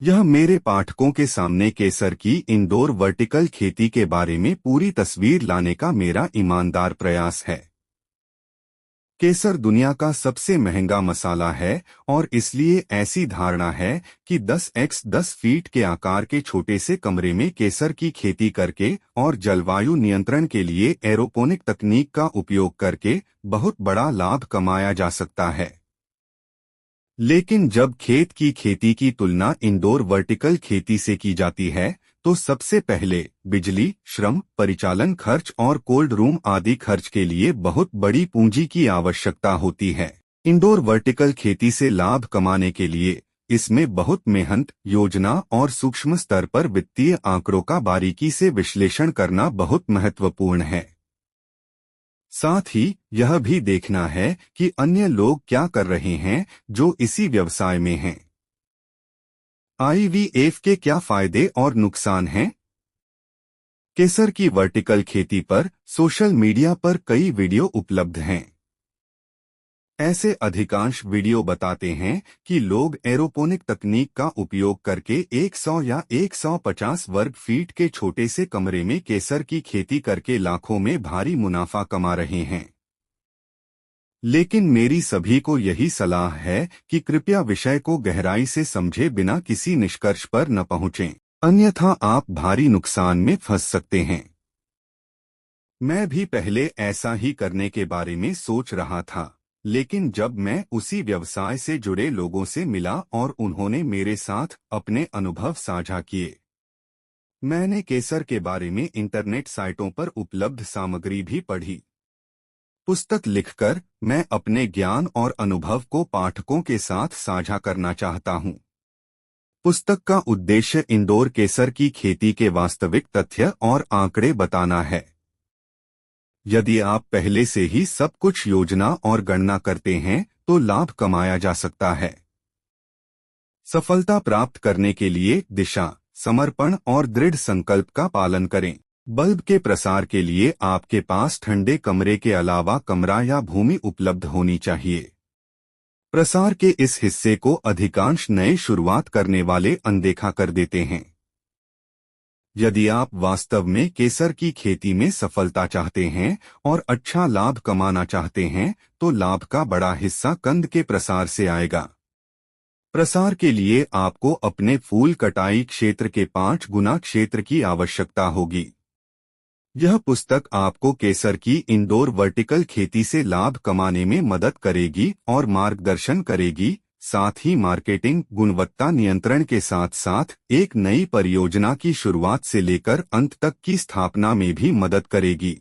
यह मेरे पाठकों के सामने केसर की इंडोर वर्टिकल खेती के बारे में पूरी तस्वीर लाने का मेरा ईमानदार प्रयास है। केसर दुनिया का सबसे महंगा मसाला है और इसलिए ऐसी धारणा है कि 10x10 फीट के आकार के छोटे से कमरे में केसर की खेती करके और जलवायु नियंत्रण के लिए एरोपोनिक तकनीक का उपयोग करके बहुत बड़ा लाभ कमाया जा सकता है। लेकिन जब खेत की खेती की तुलना इंडोर वर्टिकल खेती से की जाती है तो सबसे पहले बिजली, श्रम, परिचालन खर्च और कोल्ड रूम आदि खर्च के लिए बहुत बड़ी पूंजी की आवश्यकता होती है। इंडोर वर्टिकल खेती से लाभ कमाने के लिए इसमें बहुत मेहनत, योजना और सूक्ष्म स्तर पर वित्तीय आंकड़ों का बारीकी से विश्लेषण करना बहुत महत्वपूर्ण है। साथ ही यह भी देखना है कि अन्य लोग क्या कर रहे हैं जो इसी व्यवसाय में हैं। आईवीएफ के क्या फायदे और नुकसान हैं? केसर की वर्टिकल खेती पर सोशल मीडिया पर कई वीडियो उपलब्ध हैं। ऐसे अधिकांश वीडियो बताते हैं कि लोग एरोपोनिक तकनीक का उपयोग करके 100 या 150 वर्ग फीट के छोटे से कमरे में केसर की खेती करके लाखों में भारी मुनाफा कमा रहे हैं। लेकिन मेरी सभी को यही सलाह है कि कृपया विषय को गहराई से समझे बिना किसी निष्कर्ष पर न पहुंचें, अन्यथा आप भारी नुकसान में फंस सकते हैं। मैं भी पहले ऐसा ही करने के बारे में सोच रहा था, लेकिन जब मैं उसी व्यवसाय से जुड़े लोगों से मिला और उन्होंने मेरे साथ अपने अनुभव साझा किए, मैंने केसर के बारे में इंटरनेट साइटों पर उपलब्ध सामग्री भी पढ़ी। पुस्तक लिखकर मैं अपने ज्ञान और अनुभव को पाठकों के साथ साझा करना चाहता हूं। पुस्तक का उद्देश्य इंडोर केसर की खेती के वास्तविक तथ्य और आंकड़े बताना है। यदि आप पहले से ही सब कुछ योजना और गणना करते हैं तो लाभ कमाया जा सकता है। सफलता प्राप्त करने के लिए दिशा, समर्पण और दृढ़ संकल्प का पालन करें। बल्ब के प्रसार के लिए आपके पास ठंडे कमरे के अलावा कमरा या भूमि उपलब्ध होनी चाहिए। प्रसार के इस हिस्से को अधिकांश नए शुरुआत करने वाले अनदेखा कर देते हैं। यदि आप वास्तव में केसर की खेती में सफलता चाहते हैं और अच्छा लाभ कमाना चाहते हैं तो लाभ का बड़ा हिस्सा कंद के प्रसार से आएगा। प्रसार के लिए आपको अपने फूल कटाई क्षेत्र के 5 गुना क्षेत्र की आवश्यकता होगी। यह पुस्तक आपको केसर की इंडोर वर्टिकल खेती से लाभ कमाने में मदद करेगी और मार्गदर्शन करेगी, साथ ही मार्केटिंग, गुणवत्ता नियंत्रण के साथ साथ एक नई परियोजना की शुरुआत से लेकर अंत तक की स्थापना में भी मदद करेगी।